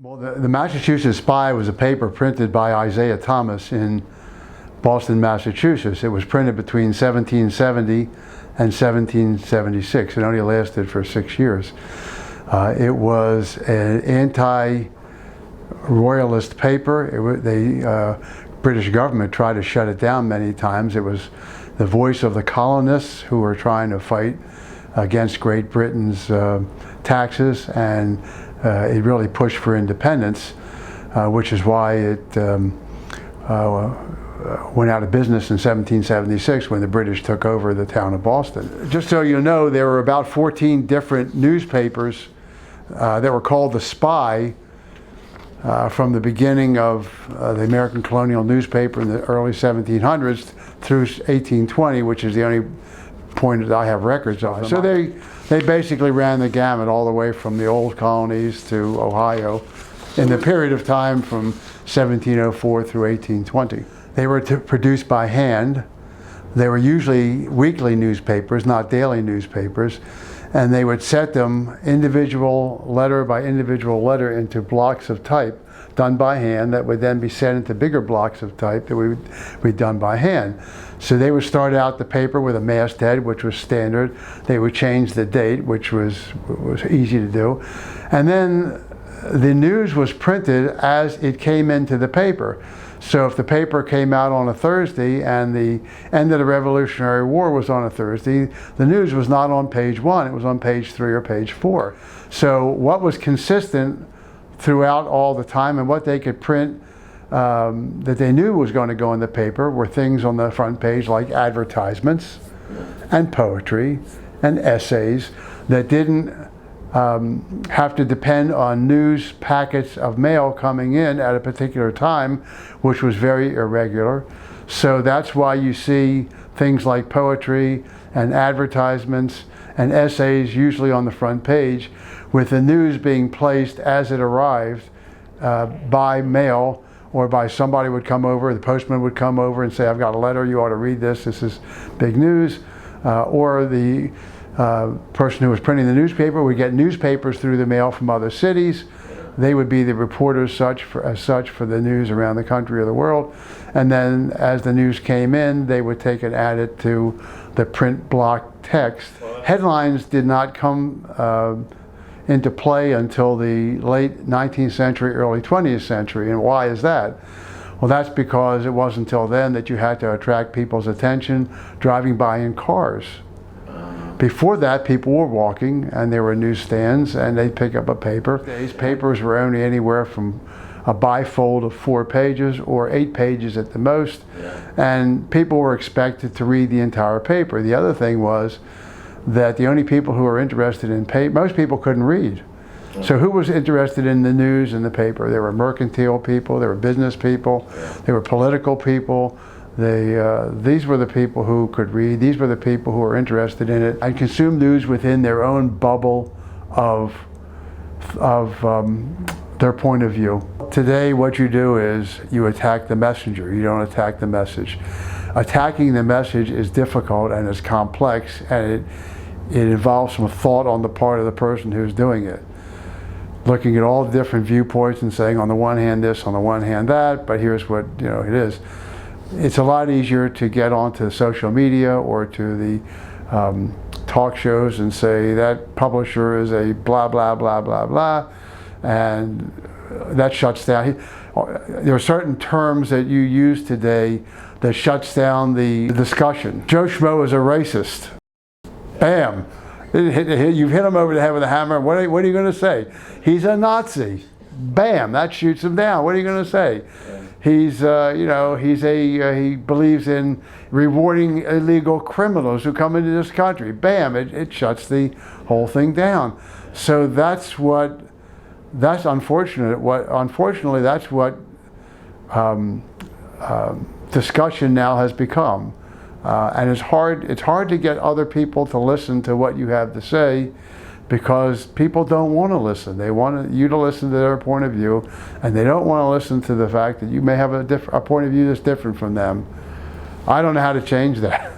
Well, the Massachusetts Spy was a paper printed by Isaiah Thomas in Boston, Massachusetts. It was printed between 1770 and 1776. It only lasted for 6 years. It was an anti-royalist paper. The British government tried to shut it down many times. It was the voice of the colonists who were trying to fight against Great Britain's taxes, and it really pushed for independence, which is why it went out of business in 1776 when the British took over the town of Boston. Just so you know, there were about 14 different newspapers that were called the Spy from the beginning of the American colonial newspaper in the early 1700s through 1820, which is the only point that I have records on. So they basically ran the gamut all the way from the old colonies to Ohio in the period of time from 1704 through 1820. They were produced by hand. They were usually weekly newspapers, not daily newspapers, and they would set them individual letter by individual letter into blocks of type done by hand that would then be set into bigger blocks of type that would be done by hand. So they would start out the paper with a masthead, which was standard. They would change the date, which was easy to do. And then the news was printed as it came into the paper. So if the paper came out on a Thursday and the end of the Revolutionary War was on a Thursday, the news was not on page 1, it was on page 3 or page 4. So what was consistent throughout all the time and what they could print that they knew was going to go in the paper were things on the front page like advertisements and poetry and essays that didn't have to depend on news packets of mail coming in at a particular time, which was very irregular. So that's why you see things like poetry and advertisements and essays usually on the front page, with the news being placed as it arrived by mail, or by somebody would come over, the postman would come over and say, I've got a letter, you ought to read this is big news. Or the person who was printing the newspaper would get newspapers through the mail from other cities. They would be the reporters as such for the news around the country or the world. And then as the news came in, they would take and add it to the print block text. Headlines did not come into play until the late 19th century, early 20th century. And why is that? Well, that's because it wasn't until then that you had to attract people's attention driving by in cars. Before that, people were walking and there were newsstands and they'd pick up a paper. These papers were only anywhere from a bifold of 4 pages or 8 pages at the most. And people were expected to read the entire paper. The other thing was that the only people who were interested in most people couldn't read. So who was interested in the news and the paper? There were mercantile people, there were business people, there were political people. These were the people who could read. These were the people who were interested in it and consumed news within their own bubble of their point of view. Today, what you do is you attack the messenger. You don't attack the message. Attacking the message is difficult and it's complex, and it involves some thought on the part of the person who's doing it. Looking at all the different viewpoints and saying on the one hand this, on the one hand that, but here's what it is. It's a lot easier to get onto social media or to the talk shows and say that publisher is a blah, blah, blah, blah, blah, and that shuts down. There are certain terms that you use today that shuts down the discussion. Joe Schmo is a racist. Bam. You've hit him over the head with a hammer. What are you going to say? He's a Nazi. Bam. That shoots him down. What are you going to say? He believes in rewarding illegal criminals who come into this country. Bam, it shuts the whole thing down. So that's unfortunate. Unfortunately, that's what discussion now has become. And it's hard to get other people to listen to what you have to say, because people don't want to listen. They want you to listen to their point of view, and they don't want to listen to the fact that you may have a point of view that's different from them. I don't know how to change that.